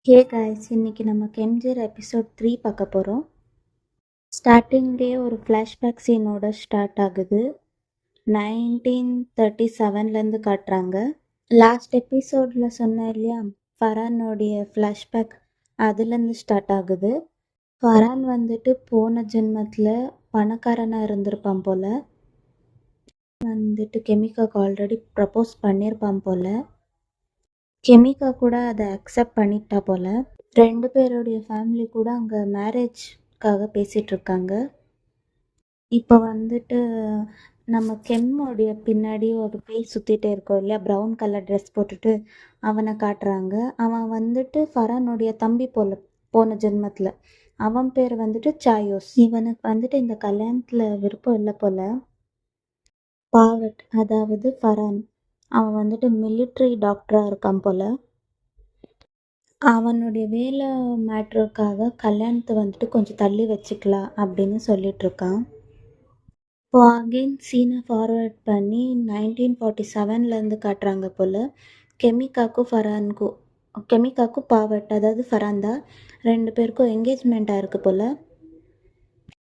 Hey guys, இன்னைக்கு நம்ம கெம்ஜர் episode 3 பார்க்க போகிறோம். ஸ்டார்டிங்லேயே ஒரு ஃப்ளாஷ்பேக் சீனோட ஸ்டார்ட் ஆகுது. 1937லேருந்து காட்டுறாங்க. லாஸ்ட் எபிசோடில் சொன்னேன் இல்லையா, ஃபரானோடைய ஃப்ளாஷ்பேக் அதுலேருந்து ஸ்டார்ட் ஆகுது. ஃபரான் வந்துட்டு போன ஜென்மத்தில் பணக்காரனாக இருந்திருப்பான் போல். வந்துட்டு கெமிக்காக்கு ஆல்ரெடி ப்ரப்போஸ் பண்ணியிருப்பான் போல். கெமிக்கா கூட அதை அக்செப்ட் பண்ணிட்டா போல். 2 பேருடைய ஃபேமிலி கூட அங்கே மேரேஜ்க்காக பேசிகிட்டு இருக்காங்க. இப்போ வந்துட்டு நம்ம கெம்மோடைய பின்னாடி ஒரு பேய் சுற்றிட்டே இருக்கோம் இல்லையா, ப்ரௌன் கலர் ட்ரெஸ் போட்டுட்டு அவனை காட்டுறாங்க. அவன் வந்துட்டு ஃபரானுடைய தம்பி போல் போன ஜென்மத்தில். அவன் பேர் வந்துட்டு சாயோஸ். இவனுக்கு வந்துட்டு இந்த கல்யாணத்தில் விருப்பம் இல்லை போல். பாவட், அதாவது ஃபரான், அவன் வந்துட்டு மிலிட்ரி டாக்டராக இருக்கான் போல். அவனுடைய வேலை மேட்ருக்காக கல்யாணத்தை வந்துட்டு கொஞ்சம் தள்ளி வச்சுக்கலாம் அப்படின்னு சொல்லிகிட்ருக்கான். இப்போ அகெயின் சீனை ஃபார்வர்ட் பண்ணி 1947லேருந்து காட்டுறாங்க போல். கெமிக்காக்கும் பாவட், அதாவது ஃபரான் தான், 2 பேருக்கும் என்கேஜ்மெண்ட் ஆயிருக்கு போல்.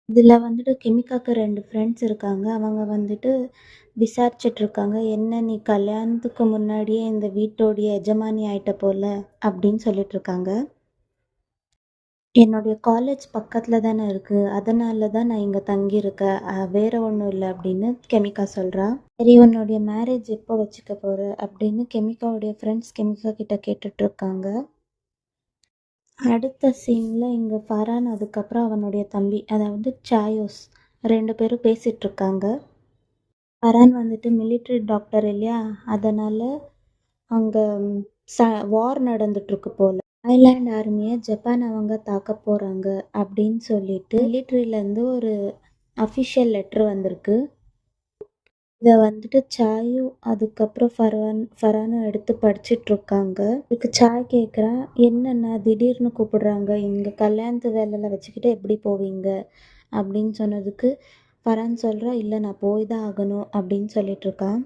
இதில் வந்துட்டு கெமிக்காக்கு 2 ஃப்ரெண்ட்ஸ் இருக்காங்க. அவங்க வந்துட்டு விசாரிச்சிட்ருக்காங்க, என்ன நீ கல்யாணத்துக்கு முன்னாடியே இந்த வீட்டோடைய எஜமானி ஆயிட்ட போல் அப்படின்னு சொல்லிகிட்ருக்காங்க. என்னுடைய காலேஜ் பக்கத்தில் தானே இருக்குது, அதனால தான் நான் இங்கே தங்கியிருக்கேன், வேறு ஒன்றும் இல்லை அப்படின்னு கெமிக்கா சொல்கிறா. சரி, உன்னுடைய மேரேஜ் எப்போ வச்சுக்க போகிற அப்படின்னு கெமிக்காவுடைய ஃப்ரெண்ட்ஸ் கெமிக்கா கிட்ட கேட்டுட்ருக்காங்க. அடுத்த சீனில் இங்கே ஃபரான், அதுக்கப்புறம் அவனுடைய தம்பி அதாவது சாயோஸ், 2 பேரும் பேசிகிட்ருக்காங்க. ஃபரான் வந்துட்டு மிலிட்ரி டாக்டர் இல்லையா, அதனால் அங்கே வார் நடந்துட்டுருக்கு போல். தாய்லாந்து ஆர்மியை ஜப்பான் அவங்க தாக்க போகிறாங்க அப்படின்னு சொல்லிட்டு மிலிட்ரியிலேருந்து ஒரு அஃபிஷியல் லெட்ரு வந்திருக்கு. இதை வந்துட்டு சாயும் அதுக்கப்புறம் ஃபரானும் எடுத்து படிச்சிட்ருக்காங்க. இதுக்கு சாய் கேட்குறான், என்னென்ன திடீர்னு கூப்பிடுறாங்க, இங்கே கல்யாணத்து வேலையில் வச்சுக்கிட்டு எப்படி போவீங்க அப்படின்னு சொன்னதுக்கு ஃபரான் சொல்கிறா, இல்லை நான் போய் தான் ஆகணும் அப்படின்னு சொல்லிகிட்ருக்கான்.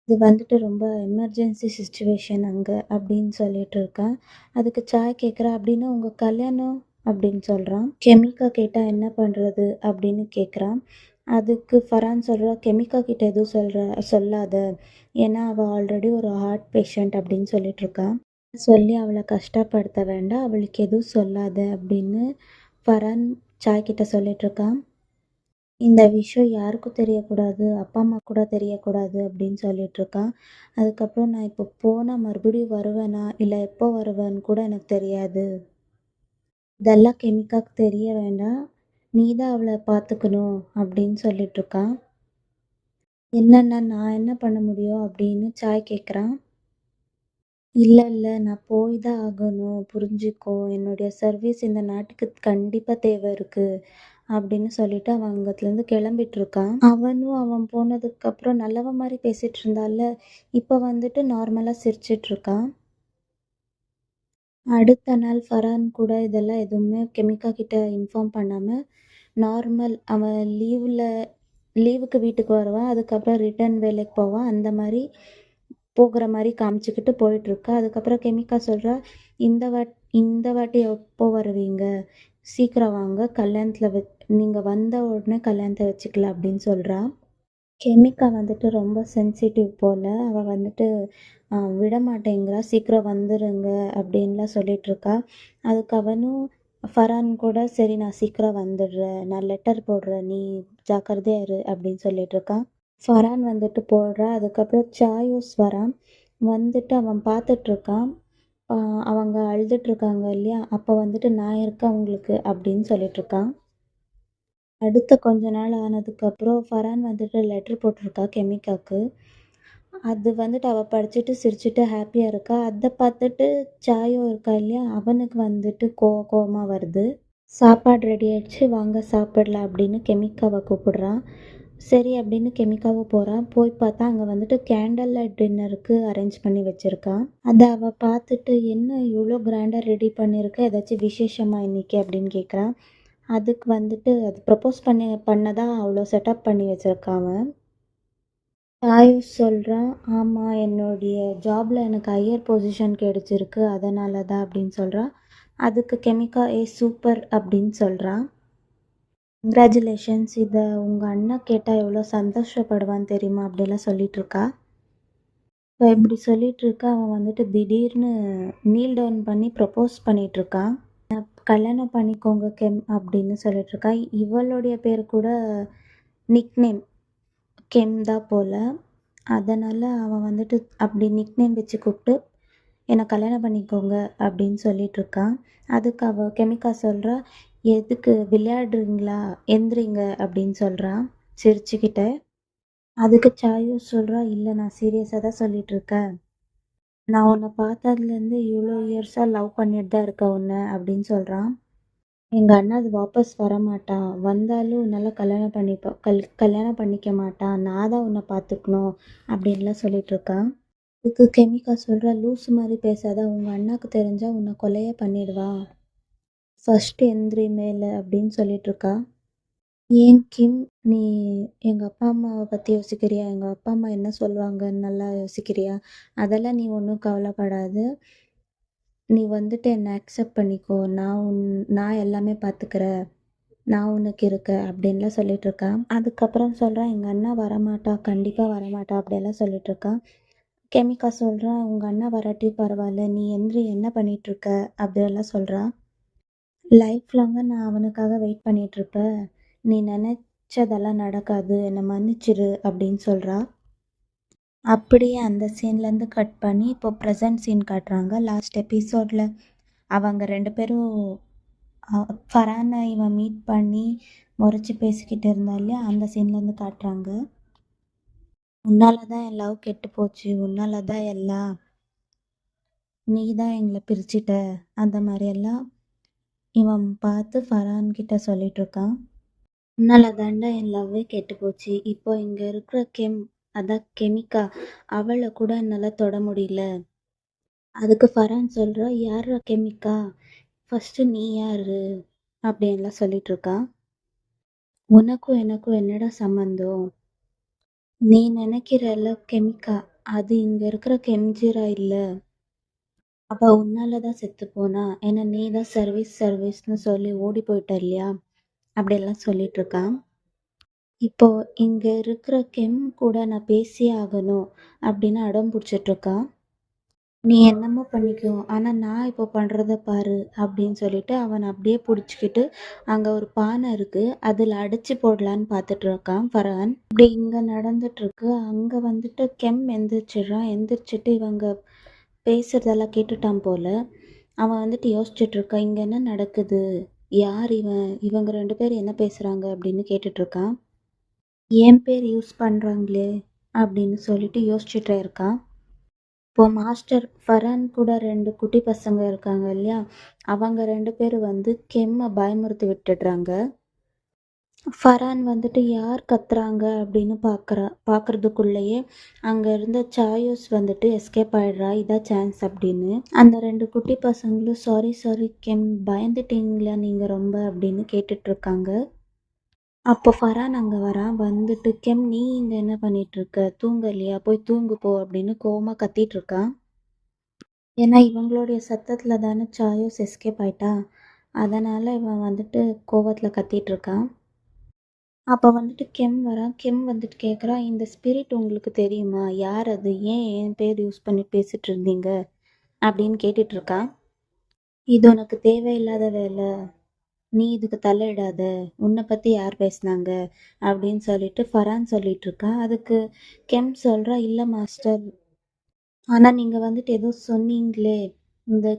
இது வந்துட்டு ரொம்ப எமர்ஜென்சி சுச்சுவேஷன் அங்கே அப்படின்னு சொல்லிட்டு இருக்கான். அதுக்கு சாய் கேட்குறா, அப்படின்னா உங்கள் கல்யாணம் அப்படின்னு சொல்கிறான். கெமிக்கா கேட்டால் என்ன பண்ணுறது அப்படின்னு கேட்குறான். அதுக்கு ஃபரான் சொல்கிறா, கெமிக்கா கிட்ட எதுவும் சொல்லாத, ஏன்னா அவள் ஆல்ரெடி ஒரு ஹார்ட் பேஷண்ட் அப்படின்னு சொல்லிகிட்ருக்கான். சொல்லி அவளை கஷ்டப்படுத்த வேண்டாம், அவளுக்கு எதுவும் சொல்லாத அப்படின்னு ஃபரான் சாய் கிட்ட சொல்லிகிட்ருக்கான். இந்த விஷயம் யாருக்கும் தெரியக்கூடாது, அப்பா அம்மா கூட தெரியக்கூடாது அப்படின்னு சொல்லிகிட்ருக்கான். அதுக்கப்புறம் நான் இப்போ போனால் மறுபடியும் வருவேனா இல்லை எப்போ வருவேன்னு கூட எனக்கு தெரியாது, இதெல்லாம் கெமிக்காக்கு தெரிய வேண்டாம், நீ தான் அவளை பார்த்துக்கணும் அப்படின்னு சொல்லிகிட்ருக்கான். என்னென்ன நான் என்ன பண்ண முடியும் அப்படின்னு சாய் கேட்குறான். இல்லை இல்லை, நான் போய் தான் ஆகணும், புரிஞ்சுக்கோ, என்னுடைய சர்வீஸ் இந்த நாட்டுக்கு கண்டிப்பாக தேவை இருக்குது அப்படின்னு சொல்லிட்டு அவன் அங்கத்துலேருந்து கிளம்பிட்டுருக்கான். அவன் போனதுக்கப்புறம் நல்லவன் மாதிரி பேசிகிட்டு இருந்தால, இப்போ வந்துட்டு நார்மலாக சிரிச்சிட்ருக்கான். அடுத்த நாள் ஃபரான் கூட இதெல்லாம் எதுவுமே கெமிக்கா கிட்ட இன்ஃபார்ம் பண்ணாமல் நார்மல் அவன் லீவுக்கு வீட்டுக்கு வருவான், அதுக்கப்புறம் ரிட்டர்ன் வேலைக்கு போவான், அந்த மாதிரி போகிற மாதிரி காமிச்சிக்கிட்டு போயிட்டுருக்கா. அதுக்கப்புறம் கெமிக்கா சொல்கிறா, இந்த வாட்டி எப்போ வருவீங்க, சீக்கிரம் வாங்க, கல்யாணத்தில் நீங்கள் வந்த உடனே கல்யாணத்தை வச்சுக்கலாம் அப்படின்னு சொல்கிறா. கெமிக்கா வந்துட்டு ரொம்ப சென்சிட்டிவ் போல், அவள் வந்துட்டு விட மாட்டேங்கிறா, சீக்கிரம் வந்துடுங்க அப்படின்லாம் சொல்லிகிட்ருக்கா. அதுக்கு அவனும் ஃபரான் கூட, சரி நான் சீக்கிரம் வந்துடுறேன், நான் லெட்டர் போடுறேன், நீ ஜாக்கிரதையா இரு அப்படின்னு சொல்லிகிட்ருக்கான். ஃபரான் வந்துட்டு போடுறா. அதுக்கப்புறம் சாயோஸ் வரான். வந்துட்டு அவன் பார்த்துட்ருக்கான். அவங்க அழுதுட்ருக்காங்க இல்லையா, அப்போ வந்துட்டு நான் இருக்கேன் உங்களுக்கு அப்படின்னு சொல்லிகிட்ருக்கான். அடுத்த கொஞ்ச நாள் ஆனதுக்கப்புறம் ஃபரான் வந்துட்டு லெட்ரு போட்டிருக்கா கெமிக்காக்கு. அது வந்துட்டு அவள் படிச்சுட்டு சிரிச்சுட்டு ஹாப்பியாக இருக்கா. அதை பார்த்துட்டு சாயோ இருக்கா இல்லையா, அவனுக்கு வந்துட்டு கோவமாக வருது. சாப்பாடு ரெடி ஆயிடுச்சு, வாங்க சாப்பிடலாம் அப்படின்னு கெமிக்காவை கூப்பிடுறான். சரி அப்படின்னு கெமிக்காவும் போகிறான். போய் பார்த்தா அங்கே வந்துட்டு கேண்டில் லைட் டின்னருக்கு அரேஞ்ச் பண்ணி வச்சுருக்கான். அதை அவள் பார்த்துட்டு, என்ன இவ்வளோ கிராண்டாக ரெடி பண்ணியிருக்க, ஏதாச்சும் விசேஷமா இன்னைக்கு அப்படின்னு கேட்குறான். அதுக்கு வந்துட்டு அது ப்ரப்போஸ் பண்ணதான் அவ்வளோ செட்டப் பண்ணி வச்சுருக்கான் அவன். சாயுஸ் சொல்கிறான், ஆமாம் என்னுடைய ஜாபில் எனக்கு ஹையர் பொசிஷன் கிடைச்சிருக்கு அதனால தான் அப்படின்னு சொல்கிறான். அதுக்கு கெமிக்கா சூப்பர் அப்படின்னு சொல்கிறான். கங்க்ராச்சுலேஷன்ஸ், இதை உங்கள் அண்ணா கேட்டால் எவ்வளோ சந்தோஷப்படுவான்னு தெரியுமா அப்படிலாம் சொல்லிட்டு இருக்கா. இப்போ இப்படி சொல்லிட்டு இருக்க அவன் வந்துட்டு திடீர்னு நீல் டவுன் பண்ணி ப்ரப்போஸ் பண்ணிட்டு இருக்கான். கல்யாணம் பண்ணிக்கோங்க கெம் அப்படின்னு சொல்லிட்டு இருக்கா. இவளுடைய பேர் கூட நிக்நேம் கெம் தான் போல். அதனால் அவன் வந்துட்டு அப்படி நிக்நேம் வச்சு கூப்பிட்டு என்னை கல்யாணம் பண்ணிக்கோங்க அப்படின்னு சொல்லிட்டு இருக்கான். அதுக்கு அவள் கெமிக்கா சொல்கிறா, எதுக்கு விளையாடுறீங்களா, எந்திரிங்க அப்படின்னு சொல்கிறான் சிரிச்சுக்கிட்ட. அதுக்கு சாயு சொல்கிறா, இல்லை நான் சீரியஸாக தான் சொல்லிட்டு இருக்கேன். நான் உன்னை பார்த்ததுலேருந்து இவ்வளோ இயர்ஸாக லவ் பண்ணிட்டு தான் இருக்கேன் உன்னை அப்படின்னு சொல்கிறான். எங்கள் அண்ணா அது வாபஸ் வரமாட்டான், வந்தாலும் உன்னால் கல்யாணம் பண்ணிக்க மாட்டான், நான் தான் உன்னை பார்த்துக்கணும் அப்படின்லாம் சொல்லிட்டு இருக்கான். இதுக்கு கெமிக்கா சொல்கிறா, லூசு மாதிரி பேசாத, உங்கள் அண்ணாக்கு தெரிஞ்சால் உன்னை கொலையே பண்ணிடுவான், ஃபஸ்ட்டு எந்திரி மேலே அப்படின்னு சொல்லிட்டு இருக்கா. ஏன் கிம், நீ எங்கள் அப்பா அம்மாவை பற்றி யோசிக்கிறியா, எங்கள் அப்பா அம்மா என்ன சொல்லுவாங்கன்னு நல்லா யோசிக்கிறியா, அதெல்லாம் நீ ஒன்றும் கவலைப்படாது, நீ வந்துட்டு என்னை அக்செப்ட் பண்ணிக்கோ, நான் எல்லாமே பார்த்துக்கிறேன், நான் உனக்கு இருக்கேன் அப்படின்லாம் சொல்லிட்டு இருக்கான். அதுக்கப்புறம் சொல்கிறான், எங்கள் அண்ணா வரமாட்டா, கண்டிப்பாக வரமாட்டா அப்படியெல்லாம் சொல்லிட்டு இருக்கான். கெமிக்கா சொல்கிறான், உங்கள் அண்ணா வராட்டியும் பரவாயில்ல, நீ எந்திரி என்ன பண்ணிகிட்ருக்க அப்படியெல்லாம் சொல்கிறான். லைஃப் லாங்காக நான் அவனுக்காக வெயிட் பண்ணிகிட்ருப்பேன், நீ நினச்சதெல்லாம் நடக்காது, என்னை மன்னிச்சிரு அப்படின்னு சொல்கிறா. அப்படியே அந்த சீன்லேருந்து கட் பண்ணி இப்போ ப்ரெசன்ட் சீன் காட்டுறாங்க. லாஸ்ட் எபிசோடில் அவங்க 2 பேரும் ஃபரானை இவன் மீட் பண்ணி முறைச்சி பேசிக்கிட்டு இருந்தா இல்லையா, அந்த சீன்லேருந்து காட்டுறாங்க. உன்னால தான் என் லவ் கெட்டு போச்சு, உன்னால தான் எல்லாம், நீ தான் எங்களை பிரிச்சிட்ட, அந்த மாதிரியெல்லாம் இவன் பார்த்து ஃபரான் கிட்ட சொல்லிட்டு இருக்கான். உன்னால தாண்டா என் லவ்வே கெட்டு போச்சு, இப்போ இங்கே இருக்கிற அதான் கெமிக்கா, அவளை கூட என்னால் தொட முடியல. அதுக்கு ஃபரான் சொல்கிறா, யாரா கெமிக்கா, ஃபஸ்ட்டு நீ யாரு அப்படின்லாம் சொல்லிட்டு இருக்கா. உனக்கும் எனக்கும் என்னடா சம்மந்தம், நீ நினைக்கிறல்ல கெமிக்கா, அது இங்கே இருக்கிற கெம்ஜிரா இல்லை, அவள் உன்னால தான் செத்து போனா, ஏன்னா நீ தான் சர்வீஸ்னு சொல்லி ஓடி போயிட்ட இல்லையா அப்படியெல்லாம் சொல்லிட்டு இருக்கான். இப்போ இங்கே இருக்கிற கெம் கூட நான் பேசியே ஆகணும் அப்படின்னு அடம் பிடிச்சிட்ருக்கா. நீ என்னமோ பண்ணிக்கோ, ஆனால் நான் இப்போ பண்ணுறத பாரு அப்படின்னு சொல்லிட்டு அவனை அப்படியே பிடிச்சிக்கிட்டு அங்கே ஒரு பானை இருக்குது, அதில் அடைச்சி போடலான்னு பார்த்துட்டு இருக்கான் ஃபரான். இப்படி இங்கே நடந்துட்டுருக்கு. அங்கே வந்துட்டு கெம் எந்திரிச்சிட்டு இவங்க பேசுகிறதெல்லாம் கேட்டுட்டான் போல். அவன் வந்துட்டு யோசிச்சுட்ருக்கான், இங்கே என்ன நடக்குது, யார் இவங்க 2 பேர் என்ன பேசுகிறாங்க அப்படின்னு கேட்டுட்ருக்கான். என் பேர் யூஸ் பண்ணுறாங்களே அப்படின்னு சொல்லிட்டு யோசிச்சுட்டே இருக்கான். இப்போ மாஸ்டர் ஃபரான் கூட 2 குட்டி பசங்க இருக்காங்க இல்லையா, அவங்க 2 பேர் வந்து கெம்மை பயமுறுத்தி விட்டுடுறாங்க. ஃபரான் வந்துட்டு யார் கத்துறாங்க அப்படின்னு பார்க்குறதுக்குள்ளேயே அங்கே இருந்த சாயோஸ் வந்துட்டு எஸ்கேப் ஆயிடுறா, இதான் சான்ஸ் அப்படின்னு. அந்த 2 குட்டி பசங்களும் சாரி கெம், பயந்துட்டீங்களா நீங்கள் ரொம்ப அப்படின்னு கேட்டுட்ருக்காங்க. அப்போ ஃபரான் அங்கே வரான். வந்துட்டு கெம், நீ இங்கே என்ன பண்ணிகிட்ருக்க, தூங்கலையா, போய் தூங்கு போ அப்படின்னு கோவமாக கத்திகிட்ருக்கான். ஏன்னா இவங்களுடைய சத்தத்தில் தானே சாயோஸ் எஸ்கேப் ஆயிட்டா, அதனால் இவன் வந்துட்டு கோவத்தில் கத்திகிட்ருக்கான். அப்போ வந்துட்டு கெம் வரான். கெம் வந்துட்டு கேட்குறான், இந்த ஸ்பிரிட் உங்களுக்கு தெரியுமா, யார் அது, ஏன் என் பேர் யூஸ் பண்ணி பேசிகிட்டு இருந்தீங்க அப்படின்னு கேட்டுட்ருக்கான். இது உனக்கு தேவையில்லாத வேலை, நீ இதுக்கு தலையிடாத, உன்னை பற்றி யார் பேசுனாங்க அப்படின்னு சொல்லிட்டு ஃபரான் சொல்லிகிட்ருக்கான். அதுக்கு கெம் சொல்கிறா, இல்லை மாஸ்டர், ஆனால் நீங்கள் வந்துட்டு ஏதோ சொன்னீங்களே, இந்த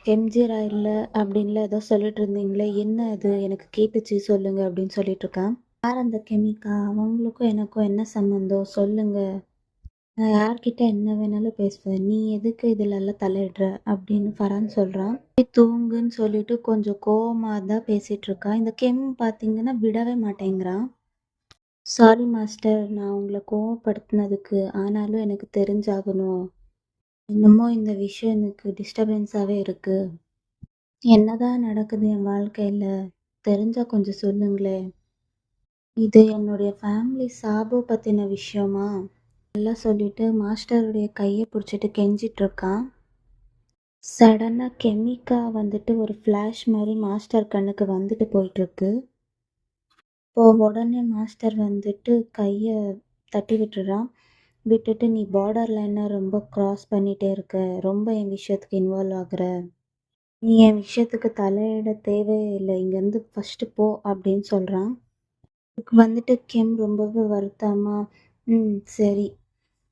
கெம்ஜிரா இல்லை அப்படின்ல ஏதோ சொல்லிட்டு இருந்தீங்களே, என்ன அது எனக்கு கேட்டுச்சு சொல்லுங்கள் அப்படின்னு சொல்லிகிட்ருக்கான். யார் அந்த கெமிக்கா, அவங்களுக்கும் எனக்கும் என்ன சம்மந்தம் சொல்லுங்கள், நான் யார்கிட்ட என்ன வேணாலும் பேசுவேன், நீ எதுக்கு இதிலெல்லாம் தலையிடுற அப்படின்னு ஃபரான் சொல்கிறான். தூங்குன்னு சொல்லிட்டு கொஞ்சம் கோவமாக தான் பேசிகிட்ருக்கா. இந்த கெம் பார்த்தீங்கன்னா விடவே மாட்டேங்கிறான். சாரி மாஸ்டர், நான் உங்களை கோவப்படுத்தினதுக்கு, ஆனாலும் எனக்கு தெரிஞ்சாகணும், என்னமோ இந்த விஷயம் எனக்கு டிஸ்டர்பன்ஸாகவே இருக்குது, என்னதான் நடக்குது என் வாழ்க்கையில், தெரிஞ்சால் கொஞ்சம் சொல்லுங்களேன், இது என்னுடைய ஃபேமிலி சாபு பற்றின விஷயமா எல்லாம் சொல்லிட்டு மாஸ்டருடைய கையை பிடிச்சிட்டு கெஞ்சிட்டு இருக்கான். சடனாக கெமிக்கா வந்துட்டு ஒரு ஃப்ளாஷ் மாதிரி மாஸ்டர் கண்ணுக்கு வந்துட்டு போயிட்டுருக்கு. இப்போ உடனே மாஸ்டர் வந்துட்டு கையை தட்டி விட்டுறான். விட்டுட்டு நீ பார்டர் லைனை ரொம்ப கிராஸ் பண்ணிகிட்டே இருக்க, ரொம்ப என் விஷயத்துக்கு இன்வால்வ் ஆகுற, நீ என் விஷயத்துக்கு தலையிட தேவையில்லை, இங்கேருந்து ஃபஸ்ட்டு போ அப்படின்னு சொல்கிறான். இதுக்கு வந்துட்டு கிம் ரொம்பவே வருத்தமா, சரி,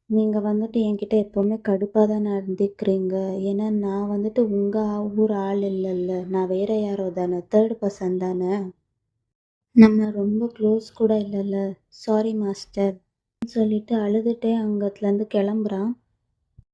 நீங்கள் வந்துட்டு என்கிட்ட எப்போவுமே கடுப்பாக தான் நடந்துக்கிறீங்க. ஏன்னா நான் வந்துட்டு உங்கள் ஊர் ஆள் இல்லைல்ல, நான் வேற யாரோ தானே, தேர்ட் பர்சன் தானே, நம்ம ரொம்ப க்ளோஸ் கூட இல்லைல்ல, சாரி மாஸ்டர் சொல்லிட்டு அழுதுகிட்டே அங்கத்துலேருந்து கிளம்புறான்.